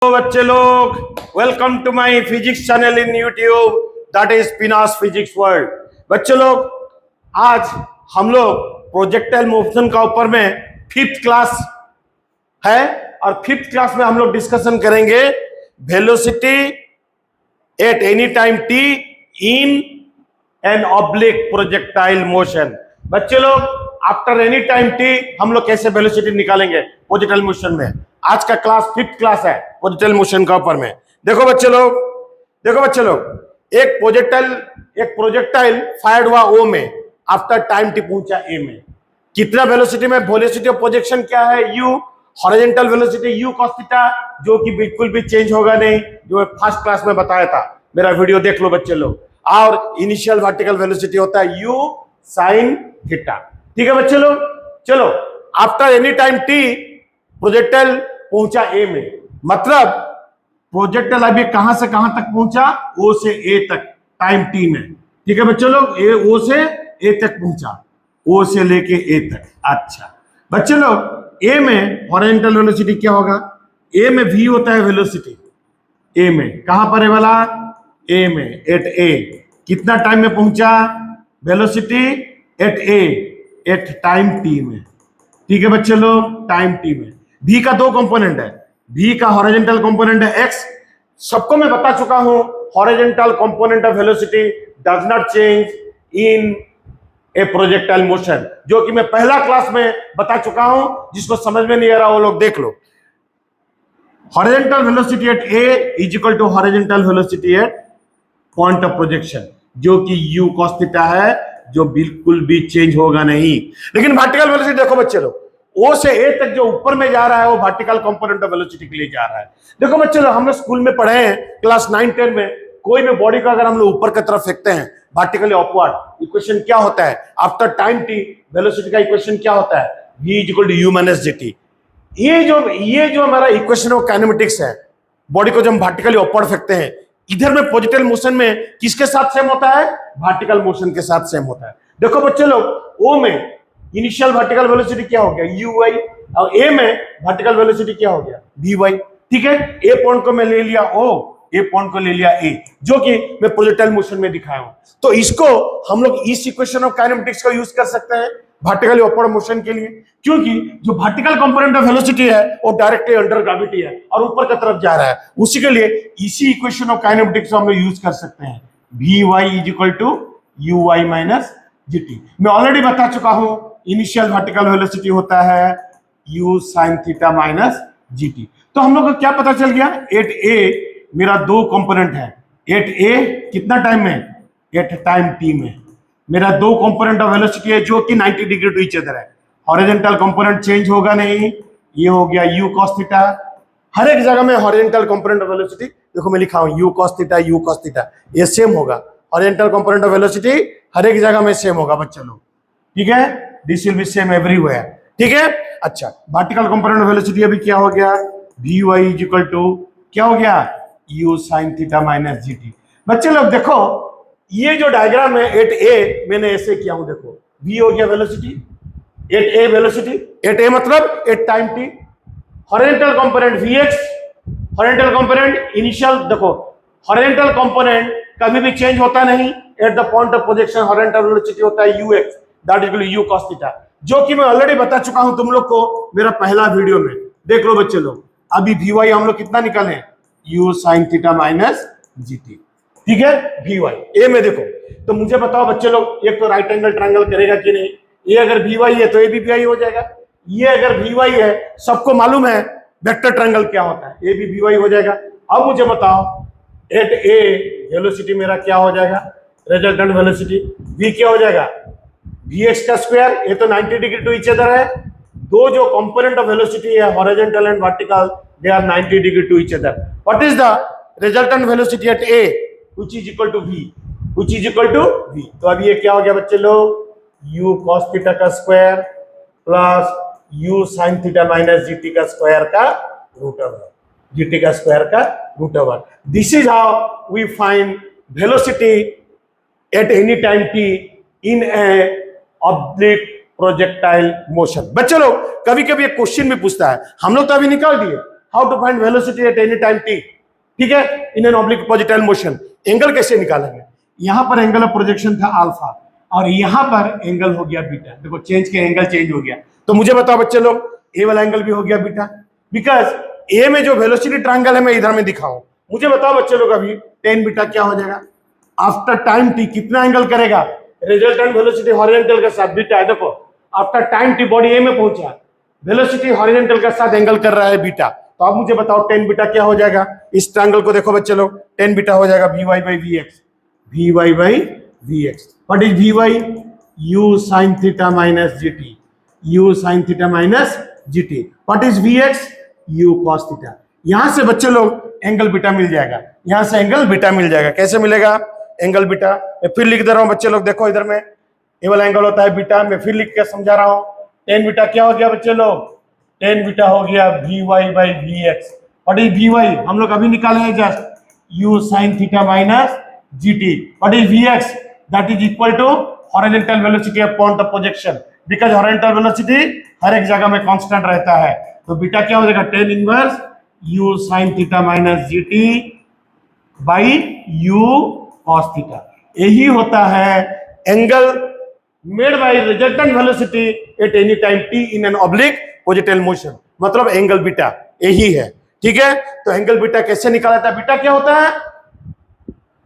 तो बच्चे लोग, welcome to my physics channel in YouTube, that is Pinas physics world. बच्चे लोग, आज हम लोग प्रोजेक्टाइल मोशन का ऊपर में फिफ्थ क्लास है और फिफ्थ क्लास में हम लोग डिस्कशन करेंगे velocity at any time T in an oblique projectile motion. बच्चे लोग, आफ्टर एनी टाइम टी हम लोग कैसे वेलोसिटी निकालेंगे प्रोजेक्टाइल मोशन में। आज का क्लास फिफ्थ क्लास है प्रोजेक्टाइल मोशन का ऊपर में। देखो बच्चे लोग, एक प्रोजेक्टाइल फायर्ड हुआ ओ में, आफ्टर टाइम टी पहुंचा ए में। कितना वेलोसिटी में? वेलोसिटी ऑफ प्रोजेक्शन क्या है? You. Horizontal velocity you cos theta, जो कि बिल्कुल भी चेंज होगा नहीं, जो फर्स्ट क्लास में बताया था। मेरा वीडियो देख लो बच्चे लोग। और इनिशियल वर्टिकल वेलोसिटी होता है यू sin थीटा। ठीक है बच्चे लोग, चलो after any time T projectile पहुंचा ए में, मतलब प्रोजेक्टाइल अभी कहां से कहां तक पहुंचा? ओ से ए तक टाइम टी में। ठीक है बच्चे लोग, ओ से ए तक पहुंचा, ओ से लेके ए तक। अच्छा बच्चे लोग, ए में हॉरिजॉन्टल वेलोसिटी क्या होगा? ए में v होता है वेलोसिटी। ए में कहां पर है वाला? ए में, एट ए। कितना टाइम में पहुंचा? Velocity at A, at time T में। ठीक है बच्चे लोग, टाइम टी में। v का दो कंपोनेंट है, v का हॉरिजॉन्टल कंपोनेंट है x। सबको मैं बता चुका हूं, horizontal component of velocity does not change in A projectile motion, जो कि मैं पहला क्लास में बता चुका हूं। जिसको समझ में नहीं आ रहा वो लोग देख लो। Horizontal velocity at a is equal to horizontal velocity at point of projection, जो कि u cos थीटा है, जो बिल्कुल भी चेंज होगा नहीं। लेकिन वर्टिकल वेलोसिटी देखो बच्चे लोग, ओ से ए तक जो ऊपर में जा रहा है वो वर्टिकल कंपोनेंट ऑफ वेलोसिटी के लिए जा रहा है। देखो बच्चे लोग, हम लोग स्कूल में पढ़े हैं क्लास 9-10 में, कोई भी बॉडी को अगर हम लोग ऊपर की तरफ फेंकते हैं वर्टिकली अपवर्ड, इक्वेशन क्या होता है? आफ्टर टाइम टी वेलोसिटी का इक्वेशन क्या होता है? v is equal to u minus gt। ये जो हमारा इक्वेशन ऑफ काइनेमेटिक्स है, बॉडी को जब हम वर्टिकली अपवर्ड फेंकते हैं, इधर में प्रोजेक्टाइल मोशन में किसके साथ सेम होता है? वर्टिकल मोशन के साथ सेम होता है। देखो बच्चे लोग, ओ में इनिशियल वर्टिकल वेलोसिटी क्या हो गया? यू वाई, और ए में वर्टिकल वेलोसिटी क्या हो गया? V Y. ठीक है, ए पॉइंट को मैं ले लिया ओ, ए पॉइंट को ले लिया ए, जो कि मैं प्रोजेक्टाइल मोशन में दिखाया हूं। तो इसको हम लोग इस इक्वेशन ऑफ काइनेमेटिक्स का यूज कर सकते हैं वर्टिकली अपवर्ड मोशन के लिए, क्योंकि जो वर्टिकल कंपोनेंट ऑफ वेलोसिटी है वो डायरेक्टली अंडर ग्रेविटी है और ऊपर की तरफ जा रहा है। उसी के लिए इसी इक्वेशन ऑफ काइनेमेटिक्स हम लोग यूज कर सकते हैं, V Y is equal to U Y minus GT. मैं ऑलरेडी बता चुका हूं, इनिशियल वर्टिकल वेलोसिटी होता है u sin theta minus GT. तो हम लोग को क्या पता चल गया? एट ए मेरा दो कंपोनेंट है, एट ए कितना टाइम में? एट टाइम टी में। मेरा दो कंपोनेंट ऑफ वेलोसिटी है जो कि 90 डिग्री टू ईच अदर है। हॉरिजॉन्टल कंपोनेंट चेंज होगा नहीं, ये हो गया u cos थीटा। हर एक जगह में हॉरिजॉन्टल कंपोनेंट ऑफ वेलोसिटी देखो मैं लिखा हूं u cos थीटा, ये सेम होगा। हॉरिजॉन्टल कंपोनेंट ऑफ वेलोसिटी हर एक जगह में सेम होगा बच्चे लोग। ठीक है, this will be same everywhere. ठीक है, अच्छा वर्टिकल कंपोनेंट ऑफ वेलोसिटी अभी क्या हो गया? V Y is equal to क्या हो गया? u sin theta minus GT. बच्चे लोग देखो, ये जो डायग्राम है एट ए, मैंने ऐसे किया हूं। देखो v हो गया velocity, at A velocity, at A मतलब at time T. Horizontal component vx, horizontal component initial. देखो हॉरिजॉन्टल कंपोनेंट कभी भी चेंज होता नहीं, at the point of projection horizontal velocity होता है ux, that is equal to u cos theta, जो कि मैं ऑलरेडी बता चुका हूं तुम लोग को मेरा पहला वीडियो में। देख लो बच्चे लोग, अभी vy हम लोग कितना निकाले? u sin theta minus gt। ठीक है, vy ए में देखो, तो मुझे बताओ बच्चे लोग, एक तो राइट एंगल ट्रायंगल करेगा कि नहीं? ये अगर vy है तो ये भी vi हो जाएगा। ये अगर vy है, सबको मालूम है वेक्टर ट्रायंगल क्या होता है, ये भी vy हो जाएगा। अब मुझे बताओ, एट ए वेलोसिटी मेरा क्या हो जाएगा? रिजल्टेंट वेलोसिटी v क्या हो जाएगा? vx का स्क्वायर, ये तो 90 डिग्री टू ईच अदर है। दो जो कंपोनेंट ऑफ वेलोसिटी है horizontal and vertical, they are 90 degree to each other. What is the resultant velocity at A which is equal to v, which is equal to v। तो अब ये क्या हो गया बच्चे लोग? u cos थीटा का square plus u sin theta minus gt का स्क्वायर का रूट ओवर, gt का स्क्वायर का root over. This is how we find velocity at any time t in a oblique projectile motion. बच्चे लोग, कभी कभी एक क्वेश्चन भी पूछता है, हम लोग तो अभी निकाल दिए, how to find velocity at any time T, ठीक है, in an oblique projectile motion. Angle कैसे निकालेंगे? यहां पर एंगल ऑफ प्रोजेक्शन था अल्फा और यहां पर एंगल हो गया बीटा। देखो चेंज के एंगल चेंज हो गया। तो मुझे बताओ बच्चे लोग, ए वाला एंगल भी हो गया बीटा, बिकॉज ए में जो वेलोसिटी ट्रायंगल है मैं इधर में दिखाऊं। मुझे बताओ बच्चे लोग अभी टेन बीटा क्या हो जाएगा आफ्टर टाइम टी, कितना एंगल करेगा? रिजल्टेंट वेलोसिटी हॉरिजॉन्टल के साथ बीटा है। देखो आफ्टर टाइम टी बॉडी ए में पहुंचा, वेलोसिटी हॉरिजॉन्टल के साथ एंगल कर रहा है बीटा। तो आप मुझे बताओ टेन बीटा क्या हो जाएगा? इस ट्रायंगल को देखो बच्चे लोग, टेन बीटा हो जाएगा V Y by V X, V Y by V X. What is V Y? U sine theta minus G T, U sine theta minus G T. What is V X? U cos theta. यहां से बच्चे लोग angle beta मिल जाएगा, यहां से angle beta मिल जाएगा। कैसे मिलेगा एंगल बीटा? मैं फिर लिख दे रहा हूं बच्चे लोग, देखो इधर में ये वाला एंगल होता है बीटा। मैं फिर लिख के समझा रहा हूं। टेन बीटा क्या हो गया बच्चे लोग? टेन बीटा हो गया V Y by V X. What is V Y? हम लोग अभी निकाले हैं just, U sine theta minus G T. What is V X? That is equal to horizontal velocity of point of projection, because horizontal velocity हर एक जगह में constant रहता है। तो बीटा क्या हो जाएगा? Tan inverse you sine theta minus G T by you cos theta. यही होता है angle made by resultant velocity at any time T in an oblique projectile motion, मतलब एंगल बीटा यही है, ठीक है। तो एंगल बीटा कैसे निकाला जाता है? बीटा क्या होता है?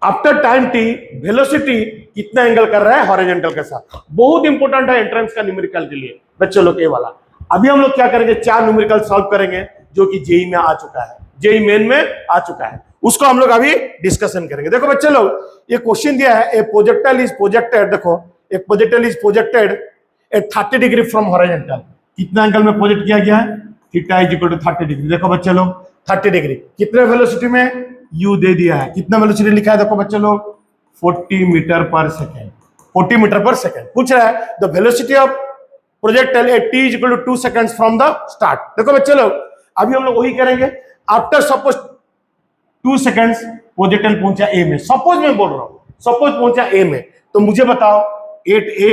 आफ्टर टाइम टी वेलोसिटी कितना एंगल कर रहा है हॉरिजॉन्टल के साथ। बहुत इंपॉर्टेंट है एंट्रेंस का न्यूमेरिकल के लिए बच्चों लोग ये वाला। अभी हम लोग क्या करेंगे? चार न्यूमेरिकल सॉल्व करेंगे जो कि जेई में आ चुका है, जेई मेन में आ चुका है, उसको हम लोग अभी डिस्कशन करेंगे। देखो बच्चे लोग, ये क्वेश्चन दिया है, ए प्रोजेक्टाइल इज प्रोजेक्टेड, देखो एक projectile is projected at 30 degree from horizontal. कितना एंगल में प्रोजेक्ट किया गया है? Theta is equal to 30 degree. देखो बच्चे लोग 30 डिग्री कितने वेलोसिटी में? यू दे दिया है। कितना वेलोसिटी लिखा है? देखो बच्चे लोग 40 मीटर पर सेकेंड, 40 मीटर पर सेकेंड पूछ रहा है। The velocity of projectile at T is equal to 2 seconds from the start. देखो बच्चे लोग अभी हम लोग वही करेंगे। आफ्टर सपोज 2 सेकंड्स प्रोजेक्टाइल पहुंचा ए में, सपोज मैं बोल रहा हूं, सपोज पहुंचा ए में, तो मुझे बताओ एट ए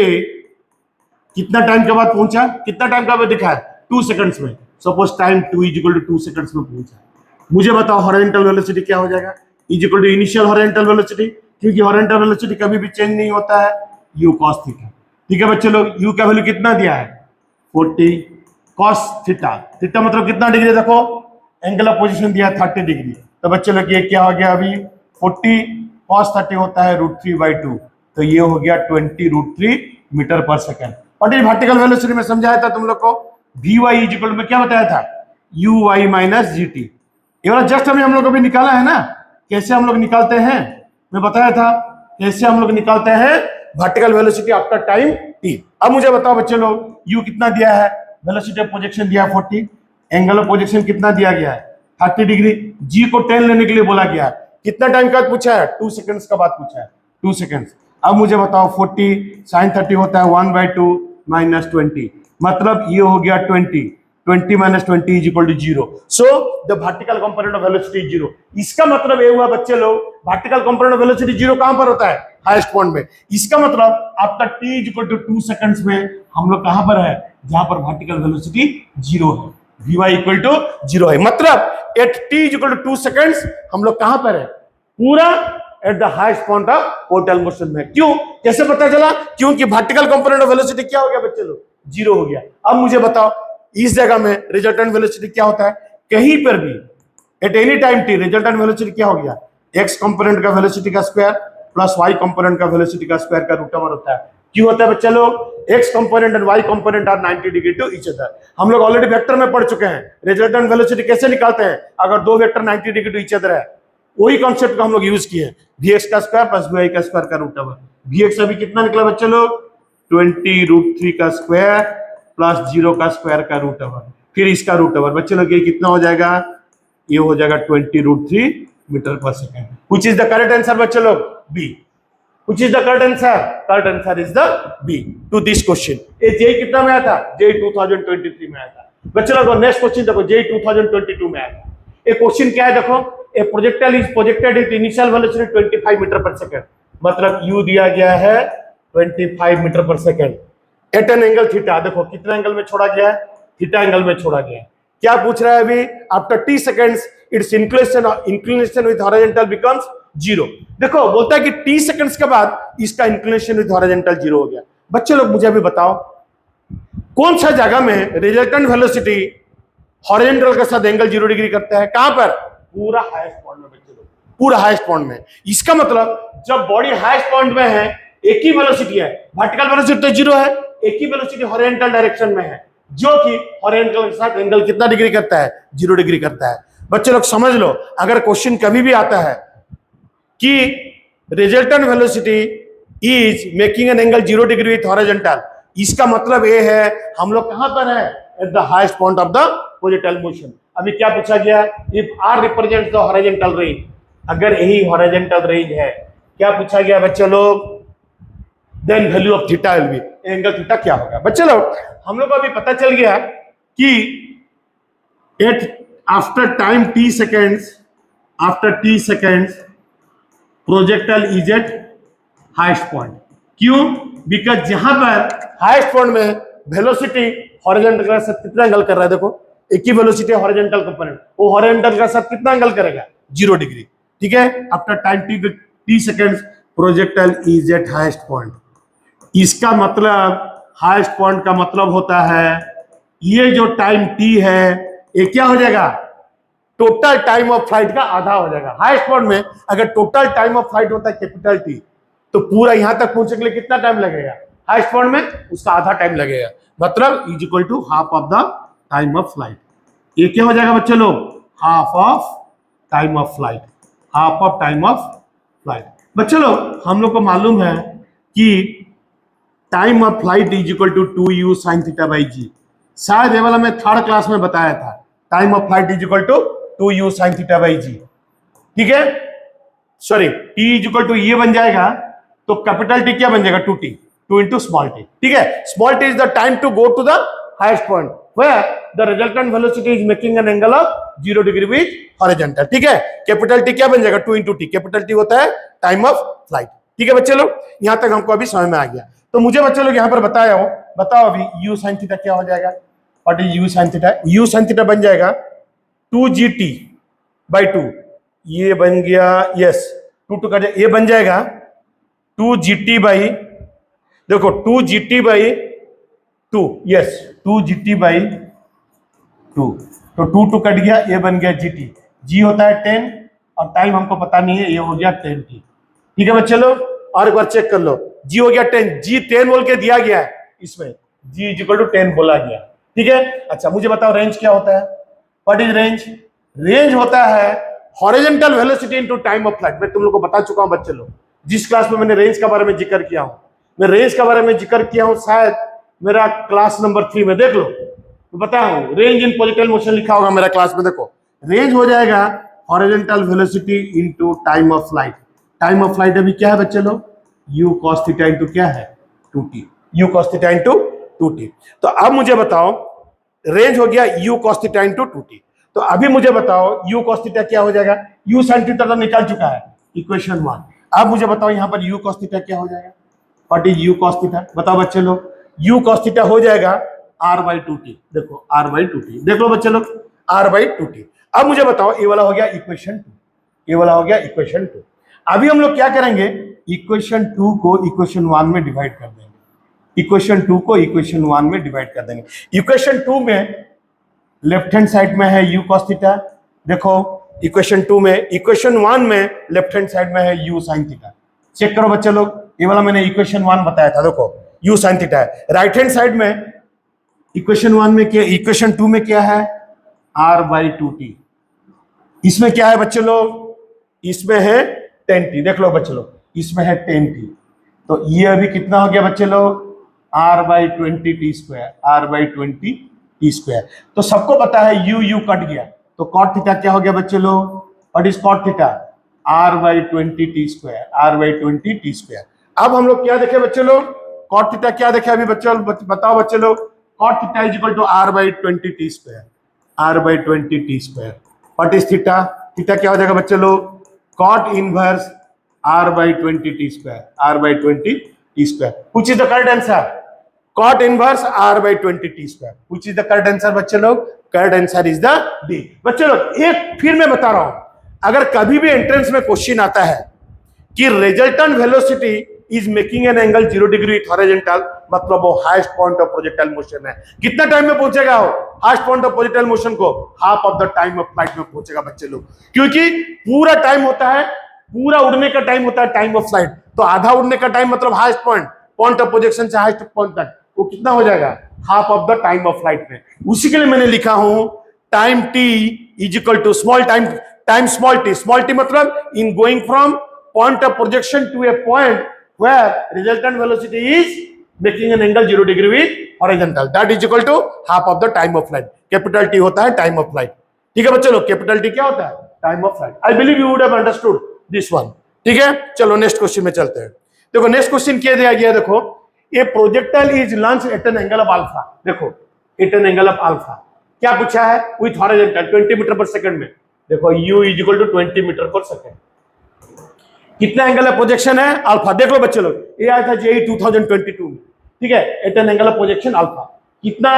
कितना टाइम के बाद पहुंचा? कितना टाइम का दिखा है? 2 सेकंड्स में। Suppose time 2 is equal to 2 seconds में पहुंचा। मुझे बताओ हॉरिजॉन्टल वेलोसिटी क्या हो जाएगा? Is equal to initial horizontal velocity, क्योंकि हॉरिजॉन्टल वेलोसिटी कभी भी चेंज नहीं होता है, यू कॉस थीटा। ठीक है बच्चे लोग, यू का वैल्यू कितना दिया है? 40 कॉस थीटा। थीटा मतलब कितना डिग्री? देखो एंगल ऑफ पोजीशन दिया है 30 डिग्री। तो बच्चे लोग ये क्या हो गया? अभी 40 कॉस 30 होता है √3/2, तो ये हो गया 20√3 मीटर पर सेकेंड। और ये वर्टिकल वेलोसिटी में समझाया था तुम लोग को, वी वाई इज इक्वल में क्या बताया था? U Y minus G T. ये वाला जस्ट हम लोग अभी निकाला है ना। कैसे हम लोग निकालते हैं मैं बताया था, कैसे हम लोग निकालते हैं vertical velocity after time T. अब मुझे बताओ बच्चे लोग, यू कितना दिया है? वेलोसिटी ऑफ प्रोजेक्शन दिया है 40, एंगल ऑफ प्रोजेक्शन कितना दिया गया है? 30 डिग्री। जी को 10 लेने के लिए बोला गया है। कितना टाइम का पूछा है? 2 सेकंड्स का बाद पूछा है, 2 सेकंड्स। अब मुझे बताओ 40 साइन 30 होता है 1/2 माइनस 20, मतलब ये हो गया 20 minus 20 is equal to 0। So the vertical component of velocity is 0। इसका मतलब ये हुआ बच्चे लोग, वर्टिकल कंपोनेंट ऑफ वेलोसिटी 0 कहां पर होता है? हाईएस्ट पॉइंट में। इसका मतलब after t is equal to 2 seconds में हम लोग कहां पर है? जहां पर वर्टिकल वेलोसिटी 0 है, vy इक्वल टू 0 है। मतलब at t is equal to 2 seconds हम लोग कहां पर है? पूरा at the highest point of portal motion में। क्यों? कैसे पता चला? क्योंकि वर्टिकल कंपोनेंट ऑफ वेलोसिटी क्या हो गया बच्चे लोग? 0 हो गया। अब मुझे बताओ इस जगह में रिजल्टेंट वेलोसिटी क्या होता है? कहीं पर भी at any time T resultant velocity क्या हो गया? x कंपोनेंट का वेलोसिटी का स्क्वायर प्लस y कंपोनेंट का वेलोसिटी का स्क्वायर का रूट ओवर होता है। क्यों होता है बच्चे लोग? x component and y component are 90 degree to each other. हम लोग ऑलरेडी वेक्टर में पढ़ चुके हैं रिजल्टेंट वेलोसिटी कैसे निकालते हैं अगर दो vector 90 degree to each other है। वही कॉन्सेप्ट को हम लोग यूज किए, vx का स्क्वायर प्लस vy का स्क्वायर का रूट ओवर। vx अभी कितना निकला बच्चे लोग? 20√3 का स्क्वायर प्लस 0 का स्क्वायर का रूट ओवर, फिर इसका रूट ओवर। बच्चे लोग ये कितना हो जाएगा? ये हो जाएगा 20√3 मीटर पर second. Which is the correct answer बच्चे लोग? B. Which is the correct answer? Correct answer is the B to this question. ये जेई कितना में आया था? जेई 2023 में आया था बच्चे लोग। नेक्स्ट क्वेश्चन देखो, जेई 2022 में आया था। ये क्वेश्चन क्या है देखो, a projectile is projected at initial velocity 25 metre पर सेकेंड, मतलब यू दिया गया है 25 मीटर पर second at an angle theta. देखो कितना एंगल में छोड़ा गया है? थीटा एंगल में छोड़ा गया है। क्या पूछ रहा है अभी? After T seconds it's inclination with horizontal becomes zero. देखो बोलता है कि टी सेकेंड्स के बाद इसका इंक्लिनेशन विथ हॉरिजॉन्टल जीरो हो गया। बच्चे लोग मुझे अभी बताओ कौन सा जगह में रिजल्टेंट वेलोसिटी हॉरिजॉन्टल के साथ एंगल 0 डिग्री करता है? कहां पर? पूरा हाईएस्ट पॉइंट में बच्चे लोग, पूरा हाईएस्ट पॉइंट में। इसका मतलब जब बॉडी हाईएस्ट पॉइंट में है, एक ही वेलोसिटी है, वर्टिकल वेलोसिटी तो 0 है, एक ही वेलोसिटी हॉरिजॉन्टल डायरेक्शन में है, जो कि हॉरिजॉन्टल के साथ एंगल कितना डिग्री करता है? 0 डिग्री करता है। बच्चे लोग समझ लो, अगर क्वेश्चन कभी भी आता है कि resultant velocity is making an angle 0 degree with horizontal, इसका मतलब ये है हम लोग कहां पर है? At the highest point of the projectile motion. अभी क्या पूछा गया? If R represents the horizontal range, अगर यही हॉरिजॉन्टल रेंज है, क्या पूछा गया बच्चे लोग? Then value of theta will be, angle theta क्या होगा? बच्चे लोग हम लोग को अभी पता चल गया कि at after time T seconds, after T seconds projectile is at highest point. क्यों? बिकॉज जहां पर हाईएस्ट पॉइंट में वेलोसिटी हॉरिजॉन्टल के साथ कितना एंगल कर रहा है? देखो एक ही वेलोसिटी हॉरिजॉन्टल कंपोनेंट, वो हॉरिजॉन्टल के साथ कितना एंगल करेगा? 0 डिग्री। ठीक है, after time T seconds projectile is at highest point. इसका मतलब हाईएस्ट पॉइंट का मतलब होता है ये जो टाइम टी है ये क्या हो जाएगा? टोटल टाइम ऑफ फ्लाइट का आधा हो जाएगा। हाईएस्ट पॉइंट में अगर टोटल टाइम ऑफ फ्लाइट होता है कैपिटल टी, तो पूरा यहां तक पहुंचने के लिए कितना टाइम लगेगा? हाईएस्ट पॉइंट में उसका आधा टाइम लगेगा, मतलब is equal to half of the time of flight. ये क्या हो जाएगा बच्चे लोग? Half of time of flight, half of time of flight. बच्चे लोग हम लोग को मालूम है कि time of flight is equal to 2u sin theta by G. शायद ये वाला मैं थर्ड क्लास में बताया था, time of flight is equal to 2u sin theta by G. ठीक है, sorry t is equal to ये बन जाएगा, तो कैपिटल टी क्या बन जाएगा? 2t, 2 into small T. ठीक है, small T is the time to go to the highest point where the resultant velocity is making an angle of 0 degree with horizontal। ठीक है, कैपिटल टी क्या बन जाएगा? 2 इंटू टी। कैपिटल टी होता है time of flight. ठीक है बच्चे लोग, यहां तक हमको अभी समझ में आ गया। तो मुझे बच्चे लोग यहां पर बताया हो, बताओ अभी u sin थीटा क्या हो जाएगा? What is u sin theta? u sin theta बन जाएगा 2gt बाई 2, ये बन गया, यस 2 का ये बन जाएगा 2gt बाई, देखो 2gt by 2, yes 2gt by 2, तो 2 कट गया, ये बन गया gt। g होता है 10 और टाइम हमको पता नहीं है, ये हो गया 10t। ठीक है बच्चे लोग, और एक बार चेक कर लो, g हो गया 10, g 10 बोल के दिया गया है इसमें, g इज इक्वल टू 10 बोला गया। ठीक है, अच्छा मुझे बताओ रेंज क्या होता है? What is range? रेंज होता है horizontal velocity into time of flight. मैं तुम लोग को बता चुका हूं बच्चे लोग, जिस क्लास में मैंने रेंज के बारे में जिक्र किया हूं, मैं रेंज के बारे में जिक्र किया हूं, शायद मेरा क्लास नंबर 3 में देख लो, मैं बताया हूं रेंज इन प्रोजेक्टाइल मोशन लिखा होगा मेरा क्लास में। देखो रेंज हो जाएगा horizontal velocity into time of flight. Time of flight अभी क्या है बच्चे लोग? u cos थीटा इनटू क्या है? 2t, u cos theta into 2t। तो अब मुझे बताओ रेंज हो गया u cos theta into 2t। तो अभी मुझे बताओ u cos थीटा क्या हो जाएगा? u sin थीटा तो निकल चुका है, इक्वेशन 1। अब मुझे बताओ यहां पर u cos थीटा क्या हो जाएगा? What is u cos theta? बताओ बच्चे लोग, u cos थीटा हो जाएगा r बाई 2t। देखो r बाई 2t, देख लो बच्चे लोग, r बाई 2t। अब मुझे बताओ ये वाला हो गया इक्वेशन 2, ये वाला हो गया इक्वेशन 2। अभी हम लोग क्या करेंगे? इक्वेशन 2 को इक्वेशन 1 में डिवाइड कर देंगे, इक्वेशन 2 को इक्वेशन 1 में डिवाइड कर देंगे। इक्वेशन 2 में लेफ्ट हैंड साइड में है u cos थीटा, देखो इक्वेशन 2 में, इक्वेशन 1 में लेफ्ट हैंड साइड में है u sin थीटा। चेक करो बच्चे लोग, ये वाला मैंने इक्वेशन 1 बताया था, देखो u sin थीटा है। राइट हैंड साइड में इक्वेशन 1 में क्या, इक्वेशन 2 में क्या है? r by 2t। इसमें क्या है बच्चे लोग? इसमें है 10t, देख लो बच्चे लोग, इसमें है 10t। तो ये अभी कितना हो गया बच्चे लोग? r by 20t square, r by 20t square. तो सबको पता है u कट गया, तो cot थीटा क्या हो गया बच्चे लोग? What is cot theta? r by 20t square, r by 20t square. अब हम लोग क्या देखे बच्चे लोग? cot थीटा क्या देखे अभी बच्चे लोग? बताओ बच्चे लोग, cot theta is equal to r by 20t square, r by 20t square. What is theta? Theta क्या हो जाएगा बच्चे लोग? cot inverse r by 20t square, r by 20t square. Which is the correct answer? cot inverse r by 20t square. Which is the correct answer बच्चे लोग? Correct answer is the D. बच्चों लोग एक फिर मैं बता रहा हूं, अगर कभी भी एंट्रेंस में क्वेश्चन आता है कि resultant velocity is making an angle 0 degree with horizontal, मतलब वो highest point of projectile motion है। कितना टाइम में पहुंचेगा वो highest point of projectile motion को? Half of the time of flight में पहुंचेगा बच्चे लोग, क्योंकि पूरा टाइम होता है, पूरा उड़ने का टाइम होता है टाइम ऑफ फ्लाइट, तो आधा उड़ने का टाइम मतलब हाईएस्ट पॉइंट ऑफ प्रोजेक्शन से हाईएस्ट पॉइंट तक वो कितना हो जाएगा? Half of the time of flight में। उसी के लिए मैंने लिखा हूं time T is equal to small time small T मतलब in going from point of projection to a point where resultant velocity is making an angle 0 degree with horizontal, that is equal to half of the time of flight। Capital T होता है time of flight. ठीक है बच्चों लोग, capital T क्या होता है? Time of flight. I believe you would have understood this one. ठीक है, चलो नेक्स्ट क्वेश्चन में चलते हैं। देखो नेक्स्ट क्वेश्चन क्या दिया गया है, देखो a projectile is launched at an angle of alpha. देखो at an angle of alpha क्या पूछा है? विथ हॉरिजॉन्टल 20 मीटर पर सेकंड में। देखो u is equal to 20 metre पर सेकंड। कितना एंगल ऑफ प्रोजेक्शन है? अल्फा। देख लो बच्चे लोग, ये आया था जेईई 2022 में। ठीक है, at an angle of projection alpha. कितना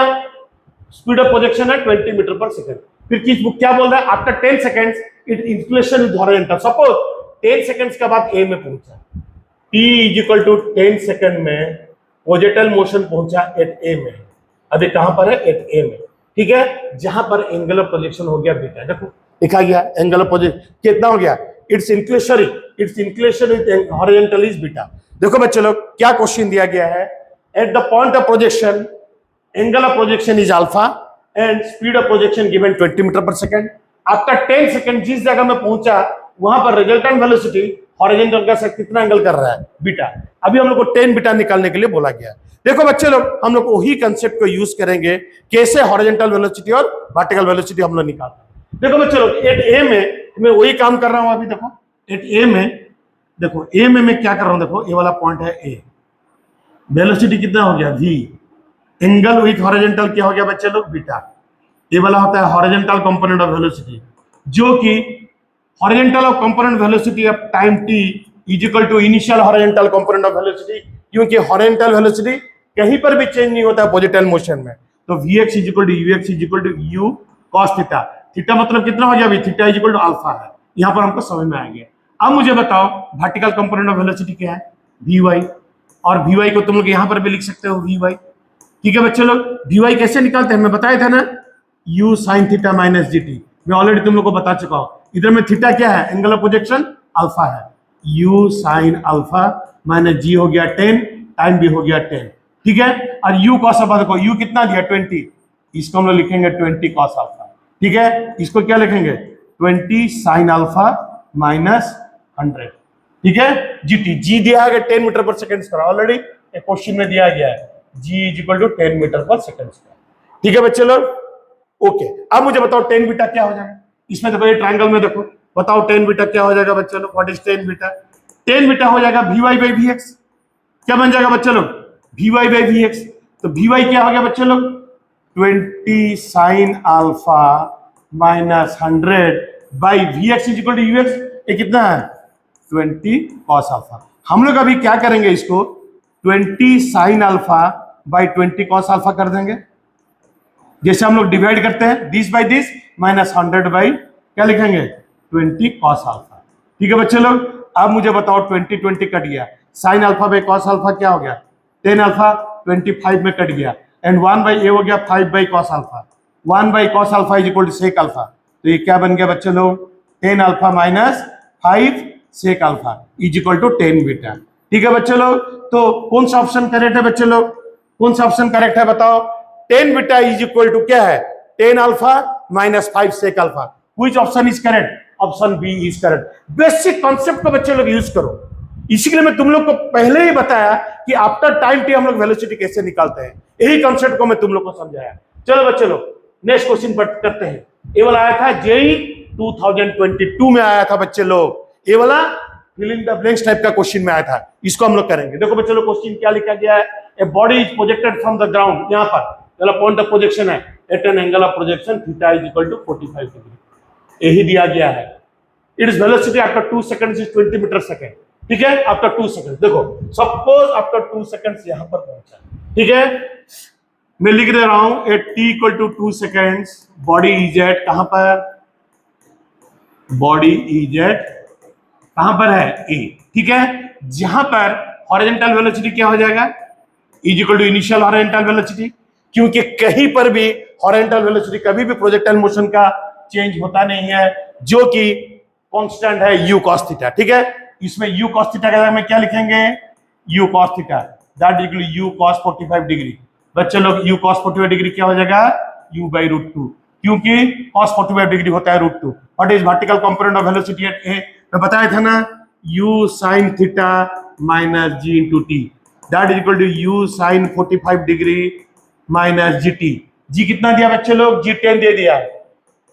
स्पीड ऑफ प्रोजेक्शन है? 20 मीटर पर सेकंड। फिर किस बुक क्या बोल रहा है? After 10 seconds it inclination with horizontal. Suppose 10 seconds के बाद ए में पहुंचा, t is equal to 10 second में प्रोजेक्टाइल मोशन पहुंचा एट ए में। अभी कहां पर है? एट ए में। ठीक है, जहां पर एंगल ऑफ प्रोजेक्शन हो गया बीटा। देखो लिखा गया एंगल ऑफ प्रोजेक्शन कितना हो गया? Its inclination with horizontal is beta. देखो बच्चे लोग क्या क्वेश्चन दिया गया है? At the point of projection angle of projection is alpha and speed of projection given 20 metre पर सेकंड। आफ्टर 10 सेकंड जिस जगह में पहुंचा वहां पर रिजल्टेंट वेलोसिटी हॉरिजॉन्टल का कितना एंगल कर रहा है? बीटा। अभी हम लोग को 10 बीटा निकालने के लिए बोला गया है। देखो बच्चे लोग हम लोग वही कंसेप्ट को यूज करेंगे, कैसे हॉरिजॉन्टल वेलोसिटी और वर्टिकल वेलोसिटी हम लोग निकालते हैं। देखो बच्चे लोग एट ए में मैं वही काम कर रहा हूं। अभी देखो एट ए में, देखो ए में मैं क्या कर रहा हूं? देखो ये वाला पॉइंट है ए, वेलोसिटी कितना हो गया? v। एंगल विथ हॉरिजॉन्टल क्या हो गया बच्चे लोग? बीटा। ये वाला होता है हॉरिजॉन्टल कंपोनेंट ऑफ वेलोसिटी, जो कि horizontal of component velocity of time t is equal to initial horizontal component of velocity, क्योंकि हॉरिजॉन्टल वेलोसिटी कहीं पर भी चेंज नहीं होता प्रोजेक्टाइल मोशन में। तो vx is equal to ux is equal to u cos theta. Theta मतलब कितना हो गया? अभी theta is equal to alpha है। यहां पर हमको समझ में आ गया। अब मुझे बताओ वर्टिकल कंपोनेंट ऑफ वेलोसिटी क्या है? vy। और vy को तुम लोग यहां पर भी लिख सकते हो vy। ठीक है बच्चे लोग, vy कैसे निकालते हैं मैं बताया था ना, u sin theta minus gt। मैं ऑलरेडी तुम लोग को बता चुका हूं। इधर में थीटा क्या है? एंगल ऑफ प्रोजेक्शन अल्फा है। u sin alpha minus g हो गया 10, टाइम भी हो गया 10। ठीक है, और u cos अल्फा देखो u कितना दिया? 20। इसको हम लोग लिखेंगे 20 cos अल्फा। ठीक है, इसको क्या लिखेंगे? 20 sin अल्फा माइनस 100। ठीक है, जीटी जी दिया है 10 मीटर पर सेकंड स्क्वायर। ऑलरेडी एक क्वेश्चन में दिया गया है g is equal to 10 metre पर सेकंड स्क्वायर। ठीक है बच्चे लोग, ओके। अब मुझे बताओ 10 बीटा क्या हो जाएगा? इसमें देखो ये ट्रायंगल में देखो, बताओ 10 बीटा क्या हो जाएगा बच्चे लोग? What is 10 beta? 10 बीटा हो जाएगा vy बाई vx। क्या बन जाएगा बच्चे लोग? vy by vx। तो vy क्या हो गया बच्चे लोग? 20 sin alpha minus 100 by vx is equal to ux। ये कितना है? 20 cos अल्फा। हम लोग अभी क्या करेंगे? इसको 20 sin alpha by 20 cos alpha कर देंगे। जैसे हम लोग डिवाइड करते हैं this by this, minus 100 by क्या लिखेंगे? 20 cos अल्फा। ठीक है बच्चे लोग, अब मुझे बताओ 20 कट गया, sin alpha by cos alpha क्या हो गया? 10 अल्फा 25 में कट गया, एंड 1 बाई ए हो गया 5 by cos alpha. 1 by cos alpha is equal to sec alpha. तो ये क्या बन गया बच्चे लोग? 10 alpha minus 5 sec alpha is equal to 10 beta. ठीक है बच्चे लोग, तो कौन सा ऑप्शन करेक्ट है बच्चे लोग? कौन सा ऑप्शन करेक्ट है बताओ? 10 बीटा इज इक्वल टू क्या है? 10 alpha minus 5 sec alpha. Which option is correct? Option B is correct. Basic concept को बच्चे लोग यूज करो। इसी के लिए मैं तुम लोग को पहले ही बताया कि आफ्टर टाइम टी हम लोग वेलोसिटी कैसे निकालते हैं। यही कॉन्सेप्ट को मैं तुम लोग को समझाया। चलो बच्चे लोग नेक्स्ट क्वेश्चन पर करते हैं। ये वाला आया था जेईई 2022 में आया था बच्चे लोग। ये वाला fill in the blanks type का क्वेश्चन में आया था। इसको हम लोग करेंगे। देखो बच्चे लोग क्वेश्चन क्या लिखा गया है? A body is projected from the ground. यहां पर चलो पॉइंट ऑफ प्रोजेक्शन है at an angle of projection theta is equal to 45 degree. यही दिया गया है। It is velocity after 2 seconds is 20 metre second. ठीक है, आफ्टर 2 सेकंड। देखो सपोज आफ्टर 2 सेकंड्स यहां पर पहुंचा। ठीक है, मैं लिख दे रहा हूं at T equal to 2 seconds body is at कहां पर, बॉडी इज एट कहां पर है ए, ठीक है। जहां पर हॉरिजॉन्टल वेलोसिटी क्या हो जाएगा, is equal to initial horizontal velocity, क्योंकि कहीं पर भी हॉरिजॉन्टल वेलोसिटी कभी भी प्रोजेक्टाइल मोशन का चेंज होता नहीं है, जो कि कांस्टेंट है u cos थीटा, ठीक है। इसमें u cos थीटा का जगह में क्या लिखेंगे, u cos theta that is equal to u cos 45 degree. बच्चे लोग u cos 45 डिग्री क्या हो जाएगा, u by √2, क्योंकि cos 45 डिग्री होता है √2। What is vertical component of velocity at A, मैं बताया था ना, u sin theta minus g into t that is equal to u sin 45 degree minus gt। g कितना दिया बच्चे लोग, g 10 दे दिया,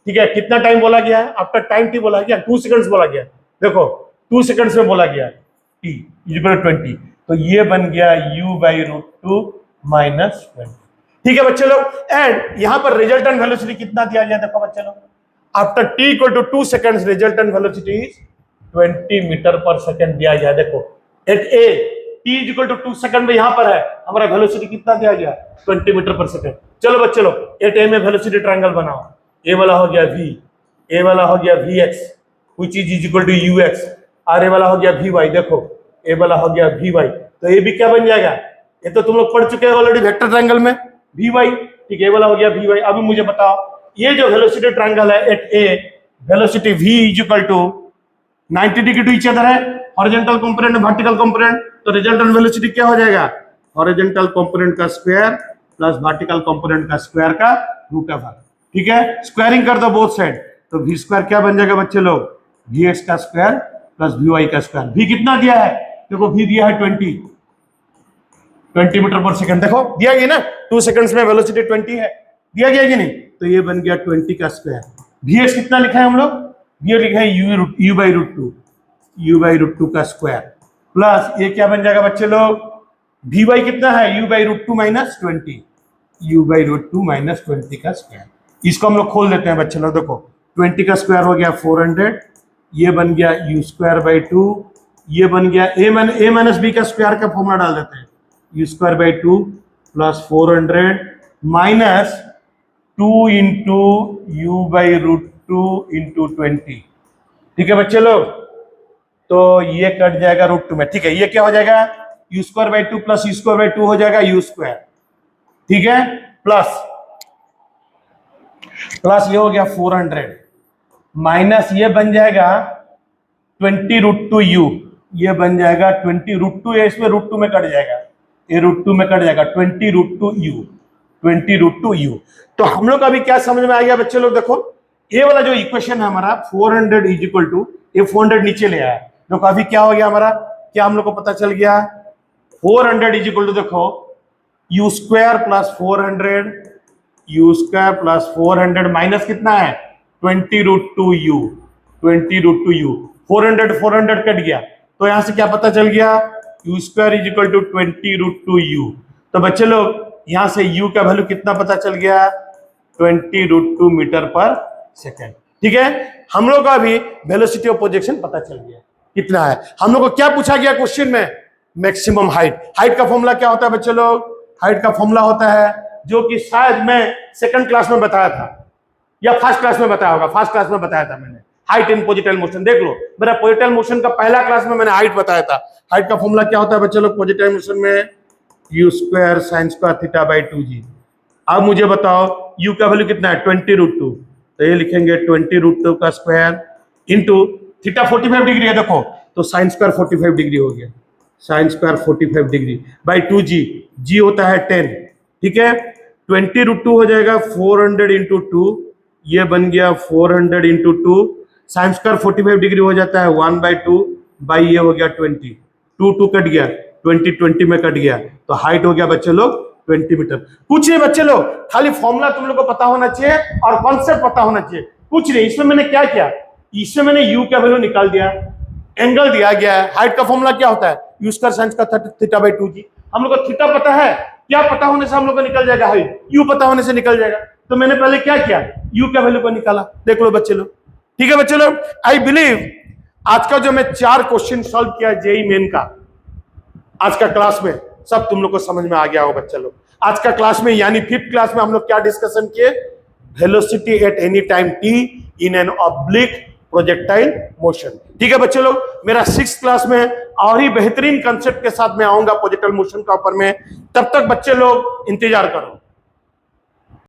ठीक है। कितना टाइम बोला गया है, आफ्टर टाइम t बोला गया, 2 सेकंड्स बोला गया, देखो 2 सेकंड्स में बोला गया t इज इक्वल टू 20, तो ये बन गया u by √2 माइनस 20, ठीक है बच्चे लोग। एंड यहां पर रिजल्टेंट वेलोसिटी कितना दिया गया, देखो बच्चे लोग, after t equal to 2 seconds resultant velocity is 20 metre पर सेकंड दिया गया। देखो at a t is equal to 2 second में यहां पर है, हमारा वेलोसिटी कितना दिया गया, 20 मीटर पर सेकंड। चलो बच्चे लोग एट ए में वेलोसिटी ट्रायंगल बनाओ, ए वाला हो गया v, ए वाला हो गया vx which is equal to ux, और ए वाला हो गया vy, देखो ए वाला हो गया vy, तो ये भी क्या बन जाएगा, ये तो तुम लोग पढ़ चुके हैं ऑलरेडी वेक्टर ट्रायंगल में, vy, ठीक है, ये वाला हो गया vy। अभी मुझे बताओ ये जो वेलोसिटी ट्रायंगल है at A, velocity v is equal to 90 degree to each other है, हॉरिजॉन्टल कंपोनेंट वर्टिकल कंपोनेंट, तो रिजल्टेंट वेलोसिटी क्या हो जाएगा, हॉरिजॉन्टल कंपोनेंट का स्क्वायर प्लस वर्टिकल कंपोनेंट का स्क्वायर का रूट ओवर, ठीक है। स्क्वायरिंग कर दो बोथ साइड, तो v स्क्वायर क्या बन जाएगा बच्चे लोग, vx का स्क्वायर प्लस vy का स्क्वायर। v कितना दिया है, देखो v दिया है 20 मीटर पर सेकंड, देखो दिया गया ना, 2 सेकंड्स में वेलोसिटी 20 है, दिया गया कि नहीं, तो ये बन गया 20 का स्क्वायर। vx कितना लिखा है हम लोग, vx लिखा है u by √2 का स्क्वायर, प्लस ये क्या बन जाएगा बच्चे लोग, vy कितना है, u by √2 minus 20, u by √2 minus 20 का स्क्वायर। इसको हम लोग खोल देते हैं बच्चे लोग, देखो 20 का स्क्वायर हो गया 400, ये बन गया u स्क्वायर बाई 2, ये बन गया a माइनस b का स्क्वायर का फॉर्मूला डाल देते हैं, u square by 2 plus 400 minus 2 into u by √2 into 20, ठीक है बच्चे लोग, तो ये कट जाएगा √2 में, ठीक है। ये क्या हो जाएगा, u square by 2 plus u square by 2 हो जाएगा u स्क्वायर, ठीक है, प्लस ये हो गया 400 माइनस ये बन जाएगा 20 √2u, ये बन जाएगा 20 √2, ये इसमें √2 में कट जाएगा, ये √2 में कट जाएगा 20 √2u। तो हम लोग अभी क्या समझ में आ गया बच्चे लोग, देखो ये वाला जो इक्वेशन है हमारा 400 इज इक्वल टू, ये 400 नीचे ले आया, देखो अभी क्या हो गया हमारा, क्या हम लोग को पता चल गया, 400 इज इक्वल टू, देखो u square plus 400, u square plus 400 minus कितना है 20 √2u, 400 कट गया, तो यहां से क्या पता चल गया, u square is equal to 20 √2u। तो बच्चे लोग यहां से u का वैल्यू कितना पता चल गया, 20 √2 मीटर पर सेकेंड, ठीक है। हम लोग का अभी वेलोसिटी ऑफ प्रोजेक्शन पता चल गया कितना है। हम लोग को क्या पूछा गया क्वेश्चन में, मैक्सिमम हाइट का फॉर्मूला क्या होता है बच्चे लोग, हाइट का फॉर्मूला होता है जो कि शायद मैं सेकंड क्लास में बताया था या फर्स्ट क्लास में बताया होगा, फर्स्ट क्लास में बताया था मैंने, हाइट इन प्रोजेक्टाइल मोशन, देख लो मेरा प्रोजेक्टाइल मोशन का पहला क्लास में मैंने हाइट बताया था। हाइट का फॉर्मूला क्या होता है बच्चे लोग प्रोजेक्टाइल मोशन में, u square sine square theta by 2g। अब मुझे बताओ u का वैल्यू कितना है 20 √2, तो ये लिखेंगे 20 √2 का स्क्वायर इंटू थीटा 45 डिग्री है, देखो तो साइन स्क्वायर 45 डिग्री हो गया, sine square 45 degree by 2g, g होता है 10, ठीक है। 20 √2 हो जाएगा 400 इंटू 2, ये बन गया 400 इंटू 2, साइन स्क्वायर 45 डिग्री हो जाता है 1/2 बाई ये हो गया 20, 2 कट गया, 20 में कट गया, तो हाइट हो गया बच्चे लोग 20 मीटर। कुछ नहीं बच्चे लोग, खाली फॉर्मूला तुम लोग को पता होना चाहिए और कॉन्सेप्ट पता होना चाहिए, कुछ नहीं। इसमें मैंने क्या किया, इसमें मैंने u का वैल्यू निकाल दिया, एंगल दिया गया है, हाइट का फॉर्मूला क्या होता है u स्क्वायर साइन का थीटा बाई 2g। हम लोग को थीटा पता है, क्या पता होने से हम लोग को निकल जाएगा हाइट, u पता होने से निकल जाएगा। तो मैंने पहले क्या किया, u का वैल्यू को निकाला, देख लो बच्चे लोग, ठीक है बच्चे लोग। आई बिलीव आज का जो मैं 4 क्वेश्चन सॉल्व किया जेई मेन का, आज का क्लास में सब तुम लोग को समझ में आ गया हो बच्चे लोग। आज का क्लास में यानी 5th क्लास में हम लोग क्या डिस्कशन किए? Velocity at any time T in an oblique projectile motion. ठीक है बच्चे लोग, मेरा 6th क्लास में और ही बेहतरीन कंसेप्ट के साथ मैं आऊंगा प्रोजेक्टाइल मोशन का ऊपर में। तब तक बच्चे लोग इंतजार करो।